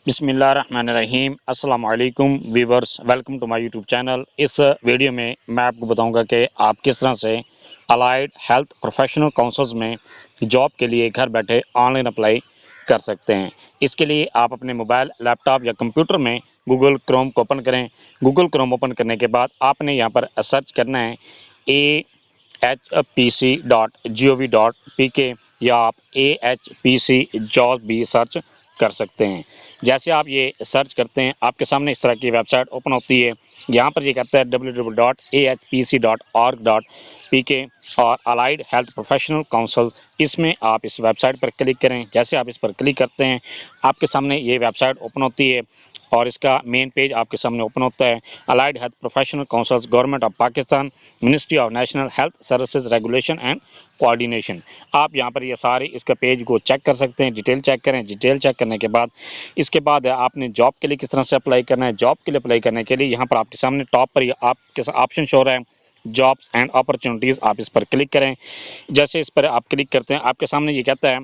बिस्मिल्लाहिर्रहमानिर्रहीम अस्सलाम वालेकुम viewers, welcome to my YouTube channel. इस वीडियो में मैं आपको बताऊंगा कि आप किस तरह से अलाइड हेल्थ प्रोफेशनल काउंसिल्स में जॉब के लिए घर बैठे ऑनलाइन अप्लाई कर सकते हैं। इसके लिए आप अपने मोबाइल, लैपटॉप या कंप्यूटर में गूगल क्रोम को ओपन करें। गूगल क्रोम ओपन करने के बाद आपने यहाँ पर सर्च करना है ahpc.gov.pk या आप AHPC जॉब भी सर्च कर सकते हैं। जैसे आप ये सर्च करते हैं, आपके सामने इस तरह की वेबसाइट ओपन होती है। यहाँ पर ये कहता है www.ahpc.org.pk और अलाइड हेल्थ प्रोफेशनल काउंसिल। इसमें आप इस वेबसाइट पर क्लिक करें। जैसे आप इस पर क्लिक करते हैं, आपके सामने ये वेबसाइट ओपन होती है और इसका मेन पेज आपके सामने ओपन होता है। Allied health professional councils, government of Pakistan, ministry of national health services regulation and coordination. आप यहाँ पर ये सारी इसका पेज को चेक कर सकते हैं, डिटेल चेक करें। डिटेल चेक करने के बाद इसके बाद आपने जॉब के लिए किस तरह से अप्लाई करना है। जॉब के लिए अप्लाई करने के लिए यहाँ पर आपके सामने टॉप पर आपके ऑप्शन शो रहा है जॉब्स एंड अपॉर्चुनिटीज़। आप इस पर क्लिक करें। जैसे इस पर आप क्लिक करते हैं, आपके सामने ये कहता है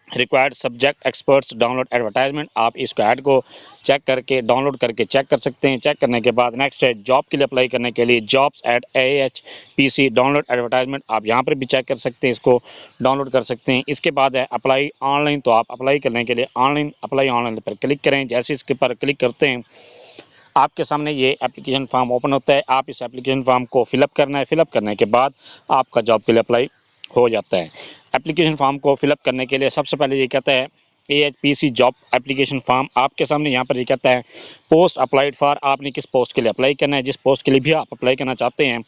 required subject experts download advertisement. आप इसको ऐड को चेक करके डाउनलोड करके चेक कर सकते हैं। चेक करने के बाद नेक्स्ट है जॉब के लिए अप्लाई करने के लिए jobs eight AHPC download advertisement. आप यहाँ पर भी चेक कर सकते हैं, इसको डाउनलोड कर सकते हैं। इसके बाद है अप्लाई ऑनलाइन। तो आप अप्लाई करने के लिए ऑनलाइन अप्लाई ऑनलाइन पर क्लिक करें। जैसे इसके पर क्लिक करते हैं, आपके सामने ये एप्लीकेशन फॉर्म ओपन होता है। आप इस एप्लीकेशन फॉर्म को फिलअप करना है। फिलअप करने के बाद आपका जॉब के लिए अप्लाई हो जाता है। एप्लीकेशन फॉर्म को फिलअप करने के लिए सबसे पहले ये कहता है AHPC जॉब एप्लीकेशन फॉर्म। आपके सामने यहाँ पर ये कहता है पोस्ट अप्लाइड फॉर। आपने किस पोस्ट के लिए अप्लाई करना है। जिस पोस्ट के लिए भी आप अप्लाई करना चाहते हैं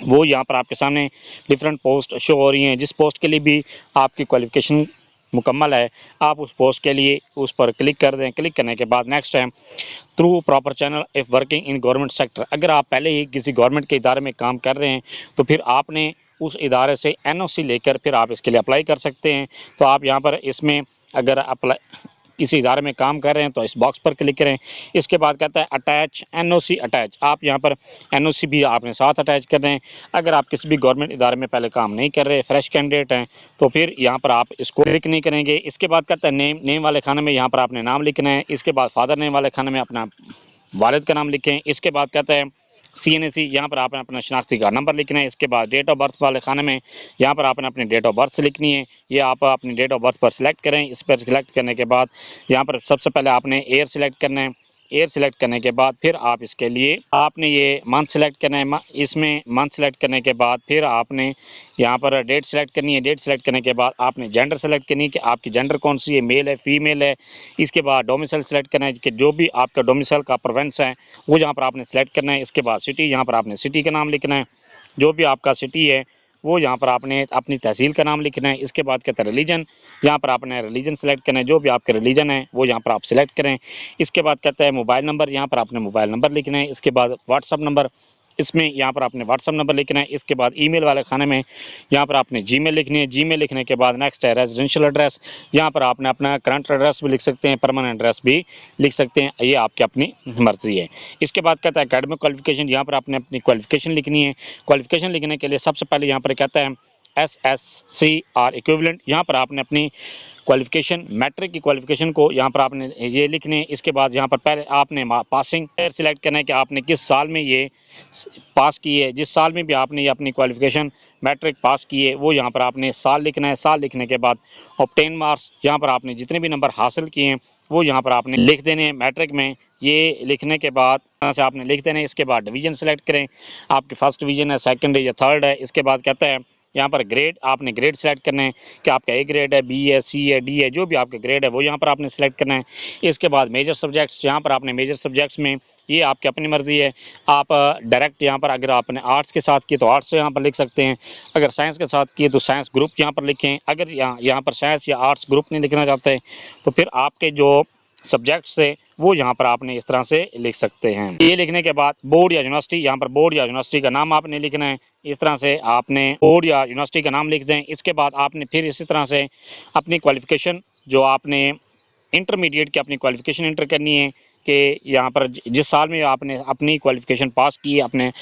वो यहाँ पर आपके सामने डिफरेंट पोस्ट शो हो रही हैं। जिस पोस्ट के लिए भी आपकी क्वालिफिकेशन मुकम्मल है, आप उस पोस्ट के लिए उस पर क्लिक कर दें। क्लिक करने के बाद नेक्स्ट है through proper channel if working in government sector. अगर आप पहले ही किसी गवर्नमेंट के इदारे में काम कर रहे हैं तो फिर आपने उस इदारे से NOC लेकर फिर आप इसके लिए अप्लाई कर सकते हैं। तो आप यहाँ पर इसमें अगर अप्लाई किसी इदारे में काम कर रहे हैं तो इस बॉक्स पर क्लिक करें। इसके बाद कहता है अटैच NOC अटैच। आप यहाँ पर NOC भी आपने साथ अटैच कर रहे हैं। अगर आप किसी भी गवर्नमेंट इदारे में पहले काम नहीं कर रहे, फ्रेश कैंडिडेट हैं, तो फिर यहाँ पर आप इसको क्लिक नहीं करेंगे। इसके बाद कहता है नेम वाले खाने में यहाँ पर आपने नाम लिखना है। इसके बाद फादर नेम वाले खाने में अपना वालिद का नाम लिखें। इसके बाद कहता है CNAC, यहाँ पर आपने अपना शनाख्ती का नंबर लिखना है। इसके बाद डेट ऑफ बर्थ वाले खाने में यहाँ पर आपने अपनी डेट ऑफ बर्थ लिखनी है। ये आप अपनी डेट ऑफ बर्थ पर सिलेक्ट करें। इस पर सिलेक्ट करने के बाद यहाँ पर सबसे पहले आपने ईयर सिलेक्ट करना है। ईयर सिलेक्ट करने के बाद फिर आप इसके लिए आपने ये मंथ सेलेक्ट करना है। इसमें मंथ सेलेक्ट करने के बाद फिर आपने यहाँ पर डेट सेलेक्ट करनी है। डेट सेलेक्ट करने के बाद आपने जेंडर सेलेक्ट करनी है कि आपकी जेंडर कौन सी है, मेल है फीमेल है। इसके बाद डोमिसाइल सेलेक्ट करना है कि जो भी आपका डोमिसाइल का प्रोविंस है वो यहाँ पर आपने सेलेक्ट करना है। इसके बाद सिटी, यहाँ पर आपने सिटी का नाम लिखना है। जो भी आपका सिटी है वो यहाँ पर आपने अपनी तहसील का नाम लिखना है। इसके बाद कहता है रिलीजन, यहाँ पर आपने रिलीजन सेलेक्ट करना है। जो भी आपके रिलीजन है वो यहाँ पर आप सिलेक्ट करें। इसके बाद कहता है मोबाइल नंबर, यहाँ पर आपने मोबाइल नंबर लिखना है। इसके बाद व्हाट्सअप नंबर, इसमें यहाँ पर आपने व्हाट्सअप नंबर लिखना है। इसके बाद ईमेल वाले खाने में यहाँ पर आपने जीमेल लिखनी है। जीमेल लिखने के बाद नेक्स्ट है रेजिडेंशियल एड्रेस। यहाँ पर आपने अपना करंट एड्रेस भी लिख सकते हैं, परमानेंट एड्रेस भी लिख सकते हैं, ये आपकी अपनी मर्जी है। इसके बाद कहता है एकेडमिक क्वालिफिकेशन, यहाँ पर आपने अपनी क्वालिफिकेशन लिखनी है। क्वालिफिकेशन लिखने के लिए सबसे पहले यहाँ पर कहता है SSC और इक्विवेलेंट। यहाँ पर आपने अपनी क्वालिफिकेशन, मैट्रिक की क्वालिफिकेशन को यहाँ पर आपने ये लिखने है। इसके बाद यहाँ पर पहले आपने पासिंग ईयर सिलेक्ट करना है कि आपने किस साल में ये पास की है। जिस साल में भी आपने ये अपनी क्वालिफिकेशन मैट्रिक पास की है वो यहाँ पर आपने साल लिखना है। साल लिखने के बाद ऑब्टेन मार्क्स, यहाँ पर आपने जितने भी नंबर हासिल किए हैं वो यहाँ पर आपने लिख देने हैं मैट्रिक में। ये लिखने के बाद यहाँ से आपने लिख देने हैं। इसके बाद डिवीजन सेलेक्ट करें, आपकी फर्स्ट डिवीजन है, सेकंड है या थर्ड है। इसके बाद कहता है यहाँ पर ग्रेड, आपने ग्रेड सेलेक्ट करना है कि आपका A ग्रेड है, B है, C है, D है। जो भी आपका ग्रेड है वो यहाँ पर आपने सेलेक्ट करना है। इसके बाद मेजर सब्जेक्ट्स, यहाँ पर आपने मेजर सब्जेक्ट्स में ये आपकी अपनी मर्जी है। आप डायरेक्ट यहाँ पर अगर आपने आर्ट्स के साथ किए तो आर्ट्स यहाँ पर लिख सकते हैं। अगर साइंस के साथ किए तो साइंस ग्रुप यहाँ पर लिखें। अगर यहाँ पर साइंस या आर्ट्स ग्रुप नहीं लिखना चाहते तो फिर आपके जो सब्जेक्ट्स है वो यहाँ पर आपने इस तरह से लिख सकते हैं। ये लिखने के बाद बोर्ड या यूनिवर्सिटी, यहाँ पर बोर्ड या यूनिवर्सिटी का नाम आपने लिखना है। इस तरह से आपने बोर्ड या यूनिवर्सिटी का नाम लिख दें। इसके बाद आपने फिर इसी तरह से अपनी क्वालिफिकेशन, जो आपने इंटरमीडिएट की अपनी क्वालिफिकेशन इंटर करनी है कि यहाँ पर जिस साल में आपने अपनी क्वालिफिकेशन पास की है, अपने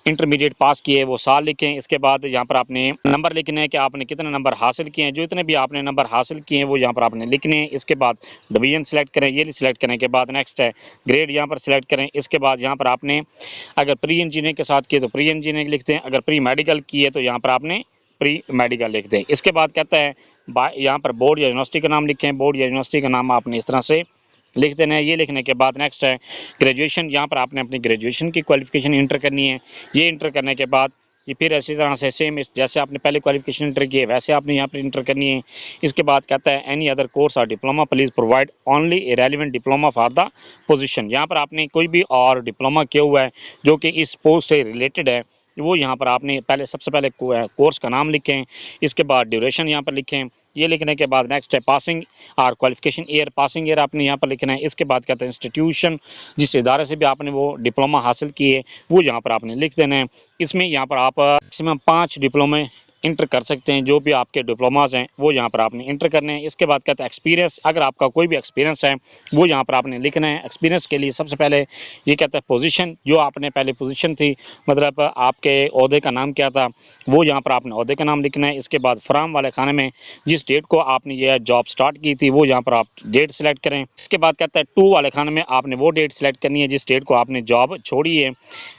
इंटरमीडिएट पास किए वो साल लिखें। इसके बाद यहाँ पर आपने नंबर लिखने हैं कि आपने कितने नंबर हासिल किए हैं। जो इतने भी आपने नंबर हासिल किए हैं वो यहाँ पर आपने लिखने हैं। इसके बाद डिवीजन सेलेक्ट करें, ये सिलेक्ट करने के बाद नेक्स्ट है ग्रेड यहाँ पर सिलेक्ट करें। इसके बाद यहाँ पर आपने अगर प्री इंजीनियरिंग के साथ किए तो प्री इंजीनियरिंग लिखते हैं, अगर प्री मेडिकल किए तो यहाँ पर आपने प्री मेडिकल लिखते हैं। इसके बाद कहता है यहाँ पर बोर्ड या यूनिवर्सिटी का नाम लिखें। बोर्ड या यूनिवर्सिटी का नाम आपने इस तरह से लिख देना है। ये लिखने के बाद नेक्स्ट है ग्रेजुएशन। यहाँ पर आपने अपनी ग्रेजुएशन की क्वालिफिकेशन इंटर करनी है। ये इंटर करने के बाद ये फिर ऐसी तरह से सेम जैसे आपने पहले क्वालिफिकेशन इंटर की है वैसे आपने यहाँ पर इंटर करनी है। इसके बाद कहता है एनी अदर कोर्स और diploma please provide only A relevant diploma for the position. यहाँ पर आपने कोई भी और डिप्लोमा किया हुआ है जो कि इस पोस्ट से रिलेटेड है वो यहाँ पर आपने पहले सबसे पहले कोर्स का नाम लिखें। इसके बाद ड्यूरेशन यहाँ पर लिखें। ये लिखने के बाद नेक्स्ट है पासिंग और क्वालिफिकेशन ईयर, पासिंग ईयर आपने यहाँ पर लिखना है। इसके बाद कहते हैं इंस्टीट्यूशन, जिस इदारे से भी आपने वो डिप्लोमा हासिल की है वो यहाँ पर आपने लिख देना है। इसमें यहाँ पर आप मैक्सिमम 5 डिप्लोमे इंटर कर सकते हैं। जो भी आपके डिप्लोमास हैं वो यहाँ पर आपने इंटर करने हैं। इसके बाद कहता है एक्सपीरियंस, अगर आपका कोई भी एक्सपीरियंस है वो यहाँ पर आपने लिखना है। एक्सपीरियंस के लिए सबसे पहले ये कहता है पोजीशन, जो आपने पहले पोजीशन थी मतलब आपके ओहदे का नाम क्या था वो यहाँ पर आपने ओहदे का नाम लिखना है। इसके बाद फ्राम वाले खाने में जिस डेट को आपने ये जॉब स्टार्ट की थी वो यहाँ पर आप डेट सेलेक्ट करें। इसके बाद कहता है टू वाले खाने में आपने वो डेट सेलेक्ट करनी है जिस डेट को आपने जॉब छोड़ी है।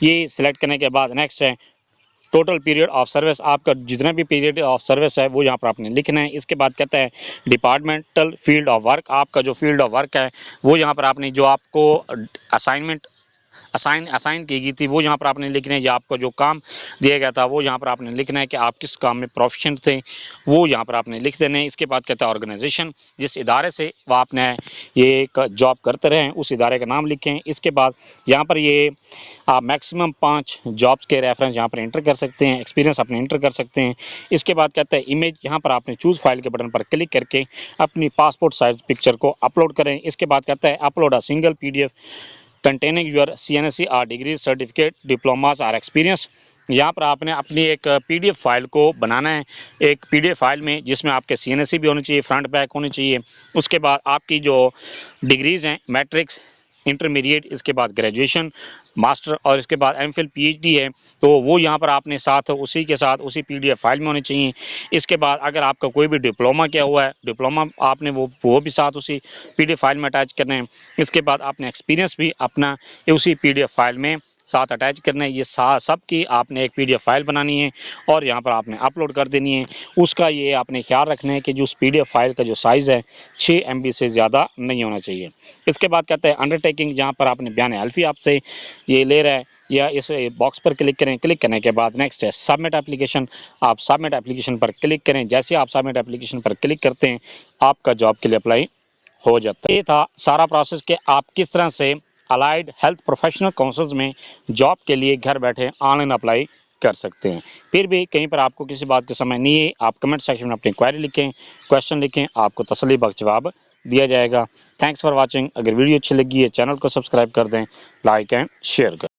ये सिलेक्ट करने के बाद नेक्स्ट है टोटल पीरियड ऑफ सर्विस, आपका जितना भी पीरियड ऑफ सर्विस है वो यहाँ पर आपने लिखना है। इसके बाद कहता है डिपार्टमेंटल फील्ड ऑफ वर्क, आपका जो फील्ड ऑफ वर्क है वो यहाँ पर आपने जो आपको असाइनमेंट असाइन की गई थी वो यहाँ पर आपने लिखना है। या आपको जो काम दिया गया था वो यहाँ पर आपने लिखना है कि आप किस काम में प्रोफिशिएंट थे वो यहाँ पर आपने लिख देना है। इसके बाद कहता है ऑर्गेनाइजेशन, जिस इदारे से वो आपने ये एक जॉब करते रहे उस इदारे का नाम लिखें। इसके बाद यहाँ पर ये आप मैक्सिमम 5 जॉब्स के रेफरेंस यहाँ पर इंटर कर सकते हैं, एक्सपीरियंस अपने इंटर कर सकते हैं। इसके बाद कहता है इमेज, यहाँ पर आपने चूज़ फाइल के बटन पर क्लिक करके अपनी पासपोर्ट साइज पिक्चर को अपलोड करें। इसके बाद कहता है upload a single PDF containing your CNSE और डिग्री सर्टिफिकेट डिप्लोमास और एक्सपीरियंस। यहाँ पर आपने अपनी एक PDF फाइल को बनाना है। एक PDF फाइल में जिसमें आपके CNSE भी होनी चाहिए, फ्रंट बैक होनी चाहिए। उसके बाद आपकी जो डिग्रीज़ हैं मैट्रिक्स, इंटरमीडिएट, इसके बाद ग्रेजुएशन, मास्टर और इसके बाद MPhil PhD है तो वो यहाँ पर आपने साथ उसी के साथ उसी PDF फाइल में होनी चाहिए। इसके बाद अगर आपका कोई भी डिप्लोमा किया हुआ है डिप्लोमा आपने वो भी साथ उसी PDF फाइल में अटैच करना है। इसके बाद आपने एक्सपीरियंस भी अपना उसी PDF फाइल में साथ अटैच करना है। ये सब की आपने एक PDF फाइल बनानी है और यहाँ पर आपने अपलोड कर देनी है। उसका ये आपने ख्याल रखना है कि जो उस PDF फाइल का जो साइज़ है 6 MB से ज़्यादा नहीं होना चाहिए। इसके बाद कहते हैं अंडरटेकिंग, जहाँ पर आपने बयान हल्फी आपसे ये ले रहा है या इस बॉक्स पर क्लिक करें। क्लिक करने के बाद नेक्स्ट है सबमिट एप्लीकेशन, आप सबमिट एप्लीकेशन पर क्लिक करें। जैसे आप सबमिट एप्लीकेशन पर क्लिक करते हैं आपका जॉब के लिए अप्लाई हो जाता है। ये था सारा प्रोसेस कि आप किस तरह से अलाइड हेल्थ प्रोफेशनल काउंसिल्स में जॉब के लिए घर बैठे ऑनलाइन अप्लाई कर सकते हैं। फिर भी कहीं पर आपको किसी बात की समझ नहीं है आप कमेंट सेक्शन में अपनी क्वेरी लिखें, क्वेश्चन लिखें, आपको तसल्ली बख्श जवाब दिया जाएगा। Thanks for watching. अगर वीडियो अच्छी लगी है चैनल को सब्सक्राइब कर दें, लाइक एंड शेयर करें।